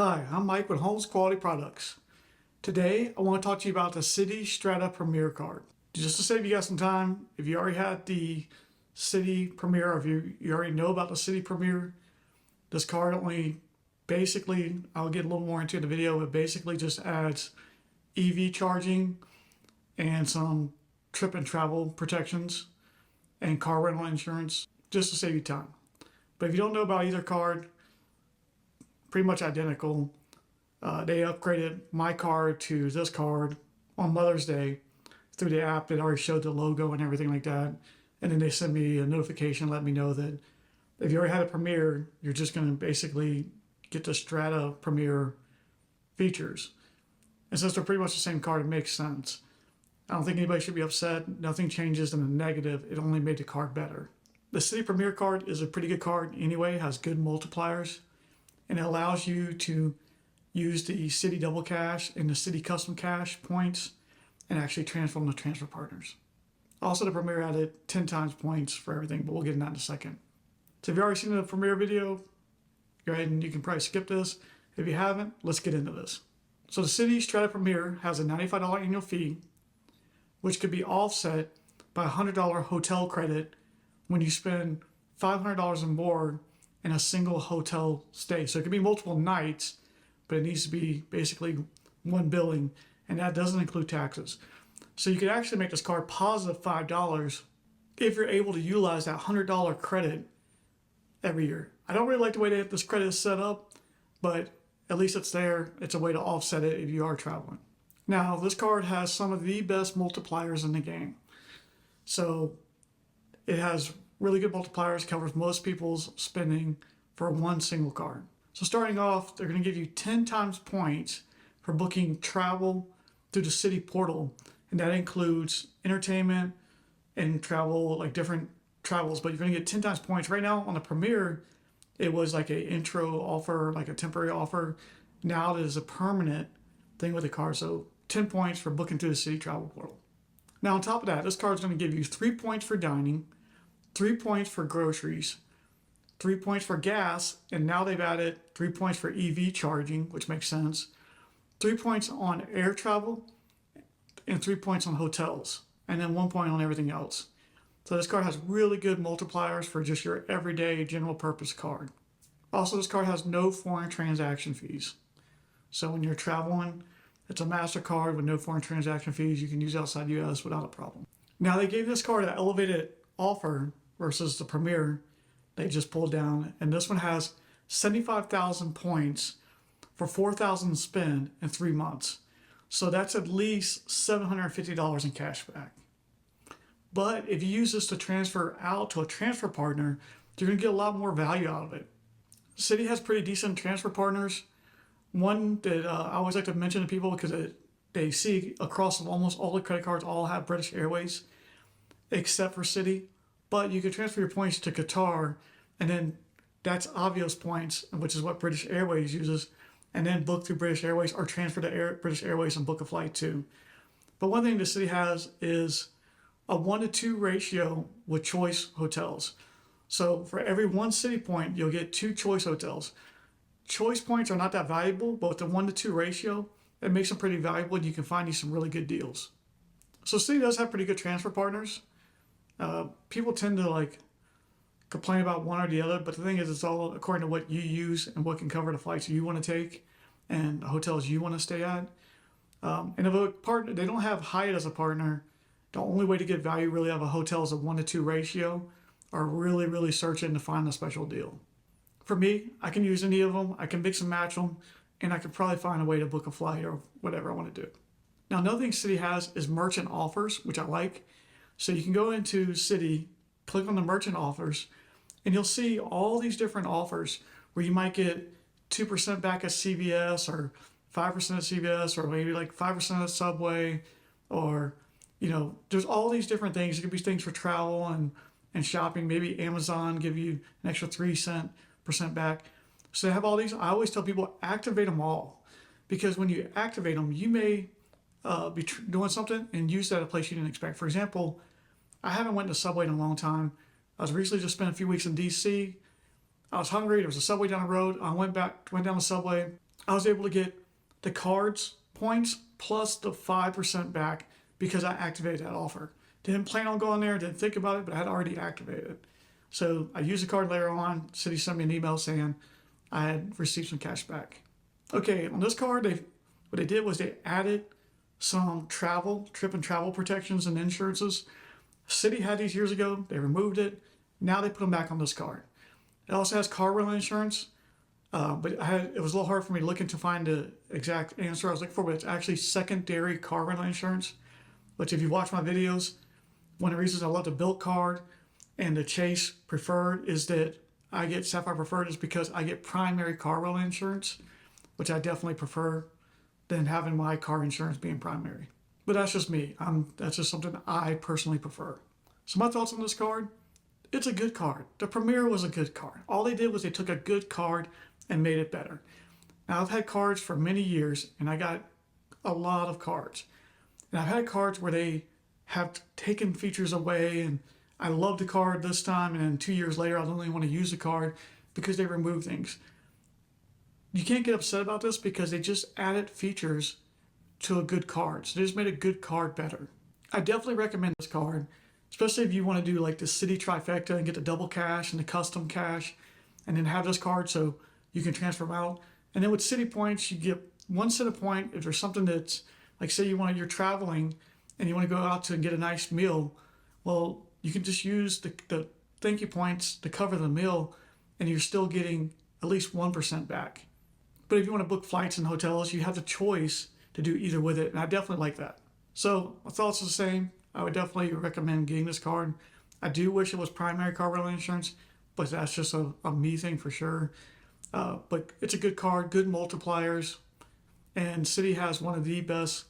Hi, I'm Mike with Homes Quality Products. Today, I want to talk to you about the Citi Strata Premier card. Just to save you guys some time, if you already had the Citi Premier, or if you already know about the Citi Premier, this card only basically, I'll get a little more into the video, it basically just adds EV charging and some trip and travel protections and car rental insurance, just to save you time. But if you don't know about either card, pretty much identical. They upgraded my card to this card on Mother's Day through the app that already showed the logo and everything like that. And then they sent me a notification, let me know that if you already had a Premier, you're just going to basically get the Strata Premier features. And since they're pretty much the same card, it makes sense. I don't think anybody should be upset. Nothing changes in the negative. It only made the card better. The Citi Premier card is a pretty good card anyway. It has good multipliers. And it allows you to use the Citi Double Cash and the Citi Custom Cash points and actually transfer them to transfer partners. Also, the Premier added 10 times points for everything, but we'll get into that in a second. So if you've already seen the Premier video, go ahead and you can probably skip this. If you haven't, let's get into this. So the Citi Strata Premier has a $95 annual fee, which could be offset by a $100 hotel credit when you spend $500 or more in a single hotel stay. So it could be multiple nights, but it needs to be basically one billing, and that doesn't include taxes. So you could actually make this card positive $5 if you're able to utilize that $100 credit every year. I don't really like the way that this credit is set up, but at least it's there. It's a way to offset it if you are traveling. Now, this card has some of the best multipliers in the game. So it has really good multipliers, covers most people's spending for one single card. So starting off, they're going to give you 10 times points for booking travel through the Citi portal. And that includes entertainment and travel, like different travels, but you're going to get 10 times points. Right now on the Premier, it was like an intro offer, like a temporary offer. Now it is a permanent thing with the card. So 10 points for booking through the Citi travel portal. Now on top of that, this card is going to give you 3 points for dining, 3 points for groceries, 3 points for gas, and now they've added 3 points for EV charging, which makes sense, 3 points on air travel, and 3 points on hotels, and then 1 point on everything else. So this card has really good multipliers for just your everyday general purpose card. Also, this card has no foreign transaction fees. So when you're traveling, it's a MasterCard with no foreign transaction fees. You can use outside the US without a problem. Now they gave this card an elevated offer versus the Premier they just pulled down, and this one has 75,000 points for 4,000 spend in 3 months. So that's at least $750 in cash back. But if you use this to transfer out to a transfer partner, you're going to get a lot more value out of it. Citi has pretty decent transfer partners. One that I always like to mention to people because they see across almost all the credit cards all have British Airways, except for Citi. But you can transfer your points to Qatar, and then that's Avios points, which is what British Airways uses, and then book through British Airways or transfer to British Airways and book a flight too. But one thing the Citi has is a 1-to-2 ratio with choice hotels. So for every one Citi point, you'll get 2 choice hotels. Choice points are not that valuable, but with the 1-to-2 ratio, it makes them pretty valuable, and you can find you some really good deals. So Citi does have pretty good transfer partners. People tend to complain about one or the other, but the thing is, it's all according to what you use and what can cover the flights you want to take and the hotels you want to stay at. And if a partner, they don't have Hyatt as a partner, the only way to get value really out of a hotel is a 1-to-2 ratio, or really searching to find a special deal. For me, I can use any of them. I can mix and match them, and I can probably find a way to book a flight or whatever I want to do. Now, another thing Citi has is merchant offers, which I like. So you can go into Citi, click on the merchant offers, and you'll see all these different offers where you might get 2% back at CVS or 5% at CVS or maybe like 5% at Subway, or, there's all these different things. It could be things for travel and shopping. Maybe Amazon give you an extra 3% back. So they have all these. I always tell people activate them all, because when you activate them, you may be doing something and use that at a place you didn't expect. For example, I haven't went to Subway in a long time. I was recently just spent a few weeks in DC. I was hungry. There was a Subway down the road. I went down to Subway. I was able to get the card's points plus the 5% back because I activated that offer. Didn't plan on going there, didn't think about it, but I had already activated it. So I used the card later on. Citi sent me an email saying I had received some cash back. Okay, on this card, what they did was they added some trip and travel protections and insurances. Citi had these years ago. They removed it. Now they put them back on this card. It also has car rental insurance, but it was a little hard for me looking to find the exact answer I was looking for, but it's actually secondary car rental insurance. Which if you watch my videos, one of the reasons I love the Bilt card and the Chase Preferred is that I get Sapphire Preferred is because I get primary car rental insurance, which I definitely prefer than having my car insurance being primary. But that's just me. That's just something I personally prefer. So my thoughts on this card, it's a good card. The Premier was a good card. All they did was they took a good card and made it better. Now I've had cards for many years and I got a lot of cards. And I've had cards where they have taken features away and I love the card this time and then 2 years later I don't really want to use the card because they remove things. You can't get upset about this because they just added features to a good card. So they just made a good card better. I definitely recommend this card, especially if you want to do like the Citi trifecta and get the double cash and the custom cash and then have this card so you can transfer them out. And then with Citi points, you get one set of point if there's something that's like say you're traveling and you want to go out to get a nice meal. Well, you can just use the thank you points to cover the meal and you're still getting at least 1% back. But if you want to book flights and hotels, you have the choice to do either with it. And I definitely like that. So my thoughts are the same. I would definitely recommend getting this card. I do wish it was primary car rental insurance, but that's just a me thing for sure. But it's a good card, good multipliers. And Citi has one of the best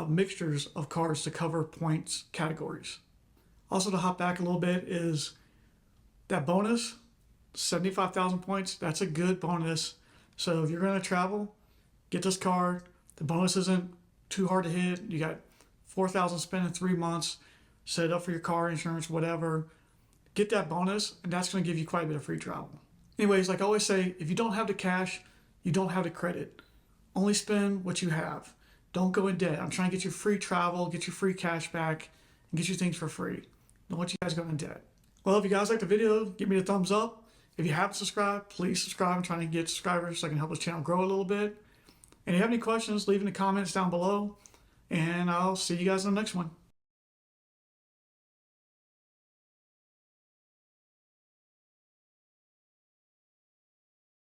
mixtures of cards to cover points categories. Also, to hop back a little bit is that bonus, 75,000 points. That's a good bonus. So if you're going to travel, get this card. The bonus isn't too hard to hit. You got 4,000 spent in 3 months. Set it up for your car insurance, whatever. Get that bonus, and that's going to give you quite a bit of free travel. Anyways, like I always say, if you don't have the cash, you don't have the credit. Only spend what you have. Don't go in debt. I'm trying to get you free travel, get you free cash back, and get you things for free. Don't want you guys going in debt. Well, if you guys like the video, give me a thumbs up. If you haven't subscribed, please subscribe. I'm trying to get subscribers so I can help this channel grow a little bit. And if you have any questions, leave in the comments down below. And I'll see you guys in the next one.